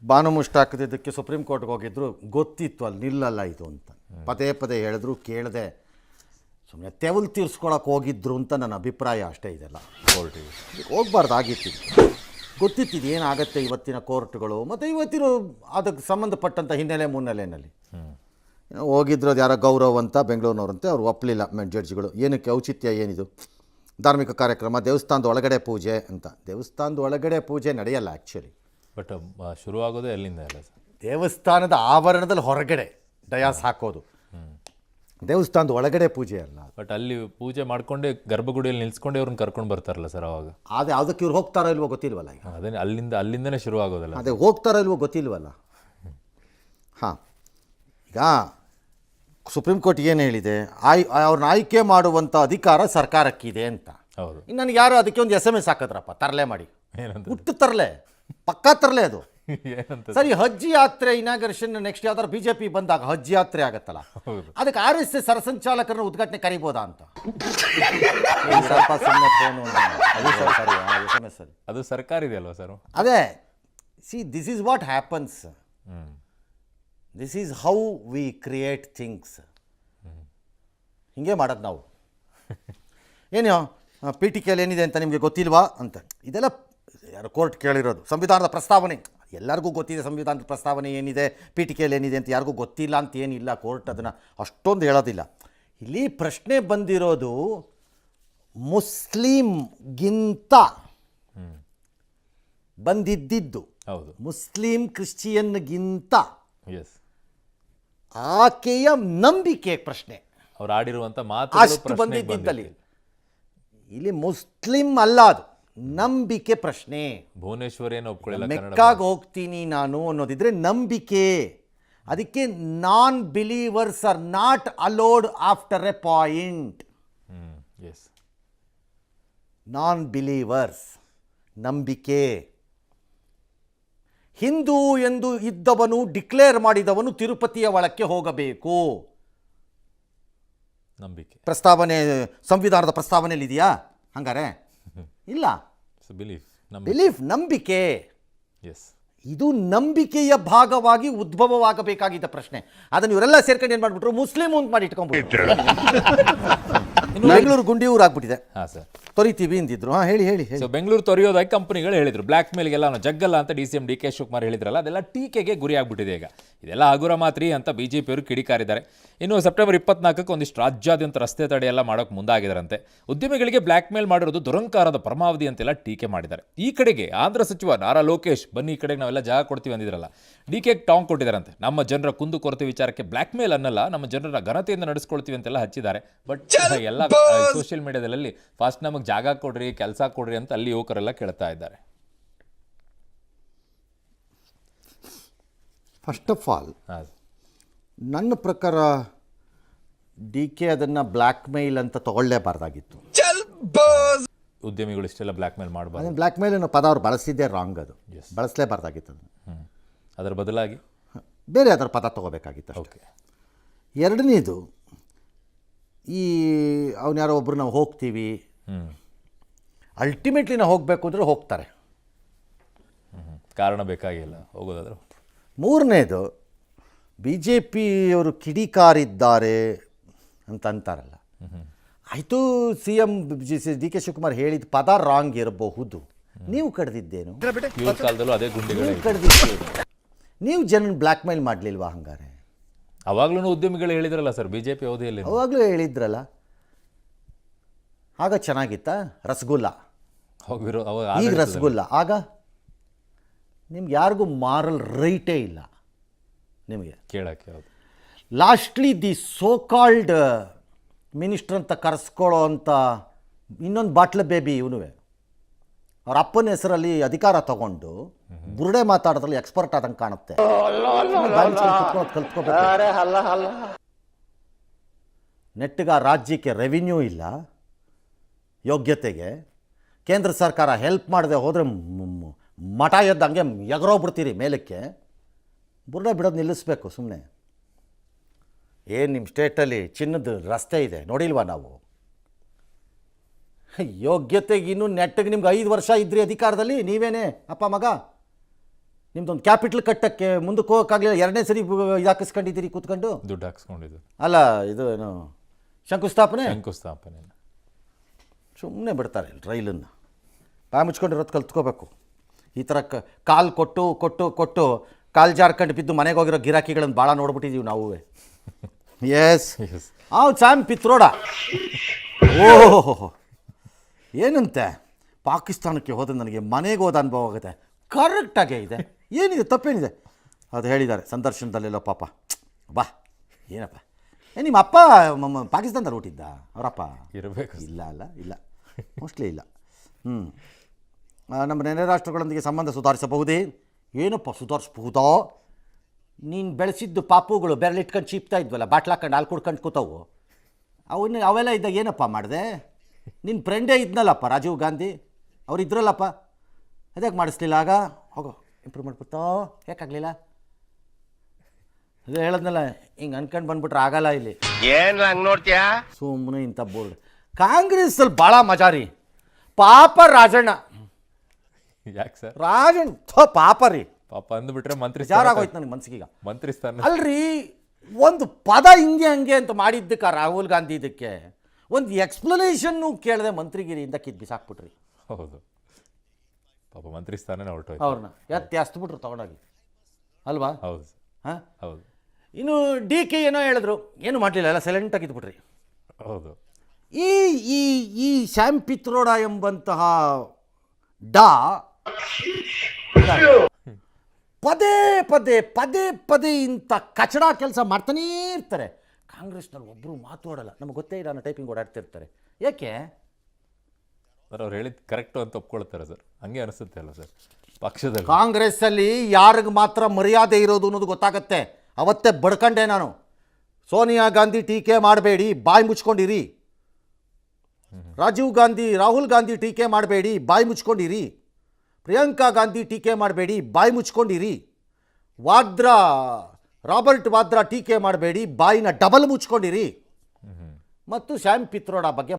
Banu ಮುಷ್ಟಾಕದಿದ್ದಕ್ಕೆ supreme ಕೋರ್ಟ್ಗೆ ಹೋಗಿದ್ರು, ಗೊತ್ತಿತ್ತು ಅಲ್ಲಿ ನಿಲ್ಲಲ್ಲ ಇದು ಅಂತ. ಪದೇ ಪದೇ ಹೇಳಿದ್ರು, ಕೇಳದೆ ಸುಮ್ಮನೆ ತೆವಲು ತೀರ್ಸ್ಕೊಳಕ್ಕೆ ಹೋಗಿದ್ರು ಅಂತ ನನ್ನ ಅಭಿಪ್ರಾಯ ಅಷ್ಟೇ. ಇದೆಲ್ಲ ಕೋರ್ಟಿಗೆ ಹೋಗ್ಬಾರ್ದಾಗಿತ್ತು. ಗೊತ್ತಿತ್ತಿದ್ದು ಏನಾಗತ್ತೆ ಇವತ್ತಿನ ಕೋರ್ಟ್ಗಳು ಮತ್ತು ಇವತ್ತಿನ ಅದಕ್ಕೆ ಸಂಬಂಧಪಟ್ಟಂಥ ಹಿನ್ನೆಲೆ ಮುನ್ನೆಲೆಯಲ್ಲಿ ಹೋಗಿದ್ರು. ಅದು ಯಾರೋ ಗೌರವ್ ಅಂತ ಬೆಂಗಳೂರಿನವ್ರಂತೆ, ಅವ್ರು ಒಪ್ಪಲಿಲ್ಲ ಜಡ್ಜ್ಗಳು. ಏನಕ್ಕೆ ಔಚಿತ್ಯ ಏನಿದು, ಧಾರ್ಮಿಕ ಕಾರ್ಯಕ್ರಮ, ದೇವಸ್ಥಾನದ ಒಳಗಡೆ ಪೂಜೆ ಅಂತ. ದೇವಸ್ಥಾನದ ಒಳಗಡೆ ಪೂಜೆ ನಡೆಯಲ್ಲ ಆ್ಯಕ್ಚುಲಿ, ಬಟ್ ಶುರುವಾಗೋದೇ ಅಲ್ಲಿಂದ ಅಲ್ಲ ಸರ್. ದೇವಸ್ಥಾನದ ಆವರಣದಲ್ಲಿ ಹೊರಗಡೆ ಡಯಾಸ್ ಹಾಕೋದು, ದೇವಸ್ಥಾನದ ಒಳಗಡೆ ಪೂಜೆ ಅಲ್ಲ. ಬಟ್ ಅಲ್ಲಿ ಪೂಜೆ ಮಾಡ್ಕೊಂಡೆ ಗರ್ಭಗುಡಿಯಲ್ಲಿ ನಿಲ್ಸ್ಕೊಂಡೆ ಅವ್ರನ್ನ ಕರ್ಕೊಂಡು ಬರ್ತಾರಲ್ಲ ಸರ್ ಅವಾಗ. ಅದೇ ಅದಕ್ಕೆ ಇವ್ರು ಹೋಗ್ತಾರೋ ಇಲ್ವೋ ಗೊತ್ತಿಲ್ವಲ್ಲ. ಈಗ ಅದೇ ಅಲ್ಲಿಂದನೇ ಶುರು ಆಗೋದಲ್ಲ. ಅದೇ ಹೋಗ್ತಾರೋ ಇಲ್ವೋ ಗೊತ್ತಿಲ್ವಲ್ಲ. ಹಾಂ, ಈಗ ಸುಪ್ರೀಂ ಕೋರ್ಟ್ ಏನು ಹೇಳಿದೆ, ಅವ್ರನ್ನ ಆಯ್ಕೆ ಮಾಡುವಂಥ ಅಧಿಕಾರ ಸರ್ಕಾರಕ್ಕಿದೆ ಅಂತ. ಹೌದು. ಇನ್ನು ನನಗೆ ಯಾರು ಅದಕ್ಕೆ ಒಂದು SMS ಹಾಕಿದ್ರಪ್ಪ, ತರಲೆ ಮಾಡಿ, ಏನಂತ ಹುಟ್ಟು ತರಲೆ, ಪಕ್ಕಾ ತರಲೆ ಅದು. ಏನಂತ ಸರಿ, ಹಜ್ ಯಾತ್ರೆ ಇನಾಗರೇಷನ್ ನೆಕ್ಸ್ಟ್ ಯಾವ್ದಾರು BJP ಬಂದಾಗ ಹಜ್ ಯಾತ್ರೆ ಆಗತ್ತಲ್ಲ, ಅದಕ್ಕೆ RSS ಸರಸಂಚಾಲಕರನ್ನ ಉದ್ಘಾಟನೆ ಕರಿಬೋದಾ ಅಂತ. ಸ್ವಲ್ಪ ಸುಮ್ಮನೆ ಫೋನು ಅದು ಸರಿ SMS ಅಲ್ಲಿ ಅದು ಸರ್ಕಾರ ಇದೆಯಲ್ವಾ ಸರ್. ಅದೇ C, this is what happens, this is how we create things. ಹಿಂಗೆ ಮಾಡೋದು ನಾವು. ಏನು PTKಯಲ್ಲಿ ಏನಿದೆ ಅಂತ ನಿಮಗೆ ಗೊತ್ತಿಲ್ವಾ ಅಂತ. ಇದೆಲ್ಲ ಯಾರು ಕೋರ್ಟ್ ಕೇಳಿರೋದು. ಸಂವಿಧಾನದ ಪ್ರಸ್ತಾವನೆ ಎಲ್ಲರಿಗೂ ಗೊತ್ತಿದೆ, ಸಂವಿಧಾನದ ಪ್ರಸ್ತಾವನೆ ಏನಿದೆ, PTKಯಲ್ಲಿ ಏನಿದೆ ಅಂತ ಯಾರಿಗೂ ಗೊತ್ತಿಲ್ಲ ಅಂತ ಏನಿಲ್ಲ. ಕೋರ್ಟ್ ಅದನ್ನು ಅಷ್ಟೊಂದು ಹೇಳೋದಿಲ್ಲ. ಇಲ್ಲಿ ಪ್ರಶ್ನೆ ಬಂದಿರೋದು ಮುಸ್ಲಿಮ್ಗಿಂತ ಬಂದಿದ್ದಿದ್ದು, ಹೌದು, ಮುಸ್ಲಿಂ ಕ್ರಿಶ್ಚಿಯನ್ಗಿಂತ ಎಸ್, ಆಕೆಯ ನಂಬಿಕೆ ಪ್ರಶ್ನೆ. ಅವ್ರು ಆಡಿರುವಂಥ ಮಾತು ಅಷ್ಟು ಬಂದಿದ್ದಲ್ಲಿ ಇಲ್ಲಿ ಮುಸ್ಲಿಂ ಅಲ್ಲ, ಅದು ನಂಬಿಕೆ ಪ್ರಶ್ನೆ. ಭುವನೇಶ್ವರಿ ಏನು ಒಪ್ಕೊಳ್ಳಿಲ್ಲ, ಮೆಕ್ಕಾಗಿ ಹೋಗ್ತೀನಿ ನಾನು ಅನ್ನೋದಿದ್ರೆ ನಂಬಿಕೆ. ಅದಕ್ಕೆ non believers are not allowed after a point. Yes, non believers, ನಂಬಿಕೆ. ಹಿಂದೂ ಎಂದು ಇದ್ದವನು, ಡಿಕ್ಲೇರ್ ಮಾಡಿದವನು ತಿರುಪತಿಯ ಒಳಕ್ಕೆ ಹೋಗಬೇಕು. ನಂಬಿಕೆ ಪ್ರಸ್ತಾವನೆ ಸಂವಿಧಾನದ ಪ್ರಸ್ತಾವನೆಯಲ್ಲಿ ಇದೆಯಾ ಹಂಗಾರೆ? ಇಲ್ಲ. ಬಿಲೀಫ್, ನಂಬಿಕೆ. ಎಸ್, ಇದು ನಂಬಿಕೆಯ ಭಾಗವಾಗಿ ಉದ್ಭವವಾಗಬೇಕಾಗಿದ್ದ ಪ್ರಶ್ನೆ. ಅದನ್ನು ಇವರೆಲ್ಲ ಸೇರ್ಕೊಂಡು ಏನು ಮಾಡಿಬಿಟ್ರು, ಮುಸ್ಲಿಂ ಅಂತ ಮಾಡಿ ಇಟ್ಕೊಂಡ್ಬಿಟ್ರು. ಬೆಂಗಳೂರು ಗುಂಡಿ ಊರು ಆಗ್ಬಿಟ್ಟಿದೆ. ಹಾಂ ಸರ್, ತೊರಿತೀವಿ ಅಂದಿದ್ರು. ಹಾಂ, ಹೇಳಿ ಹೇಳಿ. ಸೊ ಬೆಂಗಳೂರು ತೊರೆಯೋದಾಗಿ ಕಂಪನಿಗಳು ಹೇಳಿದ್ರು, ಬ್ಲ್ಯಾಕ್ ಮೇಲ್ಗೆಲ್ಲ ನಾವು ಜಗ್ಗಲ್ಲ ಅಂತ DCM DK ಶಿವಕುಮಾರ್ ಹೇಳಿದ್ರಲ್ಲ, ಅದೆಲ್ಲ ಟೀಕೆಗೆ ಗುರಿ ಆಗ್ಬಿಟ್ಟಿದೆ ಈಗ. ಇದೆಲ್ಲ ಹಗುರ ಮಾತ್ರಿ ಅಂತ BJP ಅವರು ಕಿಡಿಕಾರಿದ್ದಾರೆ. ಇನ್ನು ಸೆಪ್ಟೆಂಬರ್ 24ಕ್ಕೆ ಒಂದಿಷ್ಟು ರಾಜ್ಯಾದ್ಯಂತ ರಸ್ತೆ ತಡೆ ಎಲ್ಲ ಮಾಡೋಕೆ ಮುಂದಾಗಿದ್ದಾರಂತೆ. ಉದ್ಯಮಿಗಳಿಗೆ ಬ್ಲ್ಯಾಕ್ ಮೇಲ್ ಮಾಡಿರೋದು ದುರಂಕಾರದ ಪರಮಾವಧಿ ಅಂತೆಲ್ಲ ಟೀಕೆ ಮಾಡಿದ್ದಾರೆ. ಈ ಕಡೆಗೆ ಆಂಧ್ರ ಸಚಿವ ನಾರಾ ಲೋಕೇಶ್, ಬನ್ನಿ ಈ ಕಡೆಗೆ ನಾವೆಲ್ಲ ಜಾಗ ಕೊಡ್ತೀವಿ ಅಂದಿದ್ರಲ್ಲ, DK ಟಾಂಗ್ ಕೊಟ್ಟಿದ್ದಾರಂತೆ. ನಮ್ಮ ಜನರ ಕುಂದು ಕೊರತೆ ವಿಚಾರಕ್ಕೆ ಬ್ಲ್ಯಾಕ್ ಮೇಲ್ ಅನ್ನಲ್ಲ, ನಮ್ಮ ಜನರ ಘನತೆಯಿಂದ ನಡೆಸ್ಕೊಳ್ತೀವಿ ಅಂತೆಲ್ಲ ಹಚ್ಚಿದ್ದಾರೆ. ಬಟ್ ಎಲ್ಲ ಸೋಷಿಯಲ್ ಮೀಡಿಯಾದಲ್ಲಿ ಫಾಸ್ಟ್ ನಮಗೆ ಜಾಗ ಕೊಡ್ರಿ, ಕೆಲಸ ಕೊಡ್ರಿ ಅಂತ ಅಲ್ಲಿ ಯುವಕರೆಲ್ಲ ಕೇಳ್ತಾ ಇದ್ದಾರೆ. ಫಸ್ಟ್ ಆಫ್ ಆಲ್, ನನ್ನ ಪ್ರಕಾರ DK ಅದನ್ನು ಬ್ಲ್ಯಾಕ್ ಮೇಲ್ ಅಂತ ತಗೊಳ್ಳೇಬಾರ್ದಾಗಿತ್ತು. ಉದ್ಯಮಿಗಳು ಇಷ್ಟೆಲ್ಲ ಬ್ಲ್ಯಾಕ್ ಮೇಲ್ ಮಾಡಬಾರ್ದು. ಅದನ್ನು ಬ್ಲ್ಯಾಕ್ ಮೇಲ್ ಅನ್ನೋ ಪದ ಅವ್ರು ಬಳಸಿದ್ದೇ ರಾಂಗ್. ಅದು ಬಳಸಲೇಬಾರ್ದಾಗಿತ್ತು. ಅದನ್ನು ಅದರ ಬದಲಾಗಿ ಬೇರೆ ಅದರ ಪದ ತೊಗೋಬೇಕಾಗಿತ್ತು. ಓಕೆ. ಎರಡನೇದು, ಈ ಅವನು ಯಾರೋ ಒಬ್ಬರು ನಾವು ಹೋಗ್ತೀವಿ, ಅಲ್ಟಿಮೇಟ್ಲಿ ನಾವು ಹೋಗಬೇಕು ಅಂದರೆ ಹೋಗ್ತಾರೆ, ಕಾರಣ ಬೇಕಾಗಿಲ್ಲ ಹೋಗೋದಾದ್ರೆ. ಮೂರನೇದು, BJPಯವರು ಕಿಡಿಕಾರಿದ್ದಾರೆ ಅಂತ ಅಂತಾರಲ್ಲ, ಆಯಿತು, CM DK ಶಿವಕುಮಾರ್ ಹೇಳಿದ ಪದ ರಾಂಗ್ ಇರಬಹುದು, ನೀವು ಕಡ್ದಿದ್ದೇನು? ಇವ್ರ ಕಾಲದಲ್ಲೂ ಅದೇ ಗುಂಡಿಗಳು ಕಡ್ದಿದ್ದೇನು? ನೀವು ಜನನ ಬ್ಲ್ಯಾಕ್ ಮೇಲ್ ಮಾಡಲಿಲ್ವಾ ಹಂಗಾರೆ? ಅವಾಗ್ಲೂ ಉದ್ಯಮಿಗಳು ಹೇಳಿದ್ರಲ್ಲ ಸರ್, BJP ಅವಧಿಯಲ್ಲಿ ಅವಾಗಲೂ ಹೇಳಿದ್ರಲ್ಲ. ಆಗ ಚೆನ್ನಾಗಿತ್ತಾ ರಸಗುಲ್ಲ? ಈಗ ರಸಗುಲ್ಲ. ಆಗ ನಿಮ್ಗೆ ಯಾರಿಗೂ ಮಾರಲ್ ರೈಟೇ ಇಲ್ಲ ನಿಮಗೆ ಕೇಳಕ್ಕೆ. ಹೌದು. Lastly the so called minister ಅಂತ ಕರೆಸ್ಕೊಳ್ಳೋ ಅಂತ ಇನ್ನೊಂದು ಬಾಟ್ಲ ಬೇಬಿ ಇವನು ಅವ್ರ ಅಪ್ಪನ ಹೆಸರಲ್ಲಿ ಅಧಿಕಾರ ತಗೊಂಡು ಬುರುಡೆ ಮಾತಾಡೋದ್ರಲ್ಲಿ ಎಕ್ಸ್ಪರ್ಟ್ ಆದಂಗೆ ಕಾಣುತ್ತೆ. ನೆಟ್ಟಿಗೆ ಆ ರಾಜ್ಯಕ್ಕೆ ರೆವಿನ್ಯೂ ಇಲ್ಲ, ಯೋಗ್ಯತೆಗೆ ಕೇಂದ್ರ ಸರ್ಕಾರ ಹೆಲ್ಪ್ ಮಾಡದೆ ಹೋದರೆ ಮಠ ಎದ್ದಂಗೆ ಎಗರೋಗ್ಬಿಡ್ತೀರಿ ಮೇಲಕ್ಕೆ. ಬುರುಡೆ ಬಿಡೋದು ನಿಲ್ಲಿಸ್ಬೇಕು ಸುಮ್ಮನೆ. ಏನು ನಿಮ್ಮ ಸ್ಟೇಟಲ್ಲಿ ಚಿನ್ನದ ರಸ್ತೆ ಇದೆ ನೋಡಿಲ್ವಾ ನಾವು? ಯೋಗ್ಯತೆಗೆ ಇನ್ನೂ ನೆಟ್ಟಿಗೆ ನಿಮ್ಗೆ 5 ವರ್ಷ ಇದ್ರಿ ಅಧಿಕಾರದಲ್ಲಿ, ನೀವೇನೇ ಅಪ್ಪ ಮಗ ನಿಮ್ದೊಂದು ಕ್ಯಾಪಿಟಲ್ ಕಟ್ಟಕ್ಕೆ ಮುಂದಕ್ಕೆ ಹೋಗೋಕ್ಕಾಗಲಿಲ್ಲ, ಎರಡನೇ ಸರಿ ಇದಾಕಿಸ್ಕೊಂಡಿದ್ದೀರಿ ಕೂತ್ಕೊಂಡು. ದುಡ್ಡು ಹಾಕ್ಸ್ಕೊಂಡಿದ್ದು ಅಲ್ಲ ಇದು ಏನು ಶಂಕುಸ್ಥಾಪನೆ ಸುಮ್ಮನೆ ಬಿಡ್ತಾರೆ ರೈಲನ್ನು. ಬಾಯಿ ಮುಚ್ಕೊಂಡಿರೋದು ಕಲ್ತ್ಕೋಬೇಕು. ಈ ಥರ ಕಾಲು ಕೊಟ್ಟು ಕೊಟ್ಟು ಕೊಟ್ಟು ಕಾಲು ಜಾರ್ಕೊಂಡು ಬಿದ್ದು ಮನೆಗೆ ಹೋಗಿರೋ ಗಿರಾಕಿಗಳನ್ನು ಭಾಳ ನೋಡ್ಬಿಟ್ಟಿದ್ದೀವಿ ನಾವು. ಎಸ್ ಸ್ಯಾಮ್ ಪಿತ್ರೋಡ. ಓಹೋ ಏನಂತೆ ಪಾಕಿಸ್ತಾನಕ್ಕೆ ಹೋದ ನನಗೆ ಮನೆಗೆ ಹೋದ ಅನುಭವ ಆಗುತ್ತೆ. ಕರೆಕ್ಟಾಗೇ ಇದೆ, ಏನಿದೆ ತಪ್ಪೇನಿದೆ ಅದು ಹೇಳಿದ್ದಾರೆ ಸಂದರ್ಶನದಲ್ಲೆಲ್ಲೋ. ಪಾಪ ಬಾ ಏನಪ್ಪ ನಿಮ್ಮ ಅಪ್ಪ ಪಾಕಿಸ್ತಾನದಲ್ಲಿ ಹುಟ್ಟಿದ್ದ ಅವರಪ್ಪ? ಇರಬೇಕು. ಇಲ್ಲ ಮೋಸ್ಟ್ಲಿ ಇಲ್ಲ. ನಮ್ಮ ನೆರೆ ರಾಷ್ಟ್ರಗಳೊಂದಿಗೆ ಸಂಬಂಧ ಸುಧಾರಿಸಬಹುದೇ? ಏನಪ್ಪ ಸುಧಾರಿಸ್ಬಹುದೋ? ನೀನು ಬೆಳೆಸಿದ್ದು ಪಾಪುಗಳು ಬೆರಳಿಟ್ಕೊಂಡು ಚೀಪ್ತಾ ಇದ್ವಲ್ಲ, ಬಾಟ್ಲಾಕೊಂಡು ಹಾಲು ಕುಡ್ಕೊಂಡು ಕೂತವು, ಅವೆಲ್ಲ ಇದ್ದಾಗ ಏನಪ್ಪ ಮಾಡಿದೆ? ನಿನ್ನ ಫ್ರೆಂಡೇ ಇದ್ನಲ್ಲಪ್ಪ ರಾಜೀವ್ ಗಾಂಧಿ, ಅವ್ರು ಇದ್ರಲ್ಲಪ್ಪ, ಅದ್ಯಾಕೆ ಮಾಡಿಸ್ಲಿಲ್ಲ ಆಗ? ಹೋಗೋ ಇಂಪ್ರೂವ್ ಮಾಡ್ಬಿಡ್ತೋ, ಯಾಕಾಗಲಿಲ್ಲ? ಅದೇ ಹೇಳದ್ನಲ್ಲ, ಹಿಂಗೆ ಅನ್ಕೊಂಡು ಬಂದ್ಬಿಟ್ರೆ ಆಗಲ್ಲ ಇಲ್ಲಿ. ಏನು ಹಂಗೆ ನೋಡ್ತೀಯಾ? ಸುಮ್ಮನೆ ಇಂಥ ಬೋರ್ಡ್. ಕಾಂಗ್ರೆಸ್ಸಲ್ಲಿ ಭಾಳ ಮಜಾ ರೀ. ಪಾಪ ರಾಜಣ್ಣ, ಯಾಕೆ ಸರ್? ರಾಜಣ್ಣ ಪಾಪ ರೀ, ಪಾಪ ಅಂದ್ಬಿಟ್ರೆ ಮಂತ್ರಿ ಬೇಜಾರಾಗೋಯ್ತು ನನಗೆ ಮನ್ಸಿಗೀಗ. ಮಂತ್ರಿ ಸ್ಥಾನ ಅಲ್ರಿ, ಒಂದು ಪದ ಹಿಂಗೆ ಹಂಗೆ ಅಂತ ಮಾಡಿದ್ದಕ್ಕೆ ರಾಹುಲ್ ಗಾಂಧಿ ಇದಕ್ಕೆ ಒಂದು ಎಕ್ಸ್ಪ್ಲನೇಷನ್ನು ಕೇಳದೆ ಮಂತ್ರಿಗಿರಿಯಿಂದ ಕಿತ್ತು ಬಿಸಾಕ್ಬಿಟ್ರಿ. ಹೌದು, ಪಾಪ ಮಂತ್ರಿ ಸ್ಥಾನನೇ ಹೊರಟೋಯ್ತು. ಅವ್ರನ್ನ ಎಸ್ತ್ಬಿಟ್ರು ತಗೊಂಡೋಗಿ ಅಲ್ವಾ? ಹೌದು ಹಾಂ ಹೌದು. ಇನ್ನು ಡಿ ಕೆ ಏನೋ ಹೇಳಿದ್ರು, ಏನು ಮಾಡಲಿಲ್ಲ, ಎಲ್ಲ ಸೈಲೆಂಟಾಗಿ ಇದ್ಬಿಟ್ರಿ. ಹೌದು. ಈ ಈ ಈ ಶ್ಯಾಮ್ ಪಿತ್ರೋಡ ಎಂಬಂತಹ ಡಾ ಪದೇ ಪದೇ ಪದೇ ಪದೇ ಇಂಥ ಕಚಡ ಕೆಲಸ ಮಾಡ್ತಾನೇ ಇರ್ತಾರೆ. ಕಾಂಗ್ರೆಸ್ನಲ್ಲಿ ಒಬ್ಬರು ಮಾತಾಡಲ್ಲ, ನಮಗೆ ಗೊತ್ತೇ ಇಲ್ಲ ಅನ್ನೋ ಟೈಪಿಂಗ್ ಓಡಾಡ್ತಿರ್ತಾರೆ. ಯಾಕೆ ಸರ್ ಅವ್ರು ಹೇಳಿದ್ದು ಕರೆಕ್ಟು ಅಂತ ಒಪ್ಕೊಳ್ತಾರೆ ಸರ್, ಹಂಗೆ ಅನಿಸುತ್ತೆ ಅಲ್ಲ ಸರ್ ಪಕ್ಷದಲ್ಲಿ? ಕಾಂಗ್ರೆಸ್ಸಲ್ಲಿ ಯಾರಿಗೆ ಮಾತ್ರ ಮರ್ಯಾದೆ ಇರೋದು ಅನ್ನೋದು ಗೊತ್ತಾಗತ್ತೆ. ಅವತ್ತೇ ಬಡ್ಕಂಡೆ ನಾನು, ಸೋನಿಯಾ ಗಾಂಧಿ ಟೀಕೆ ಮಾಡಬೇಡಿ, ಬಾಯಿ ಮುಚ್ಕೊಂಡಿರಿ. ರಾಜೀವ್ ಗಾಂಧಿ ರಾಹುಲ್ ಗಾಂಧಿ ಟೀಕೆ ಮಾಡಬೇಡಿ, ಬಾಯಿ ಮುಚ್ಕೊಂಡಿರಿ. ಪ್ರಿಯಾಂಕಾ ಗಾಂಧಿ ಟೀಕೆ ಮಾಡಬೇಡಿ, ಬಾಯಿ ಮುಚ್ಕೊಂಡಿರಿ. ರಾಬರ್ಟ್ ವಾದ್ರಾ ಟೀಕೆ ಮಾಡಬೇಡಿ, ಬಾಯಿನ ಡಬಲ್ ಮುಚ್ಕೊಂಡಿರಿ. ಮತ್ತು ಶ್ಯಾಮ್ ಪಿತ್ರೋಡ ಬಗ್ಗೆ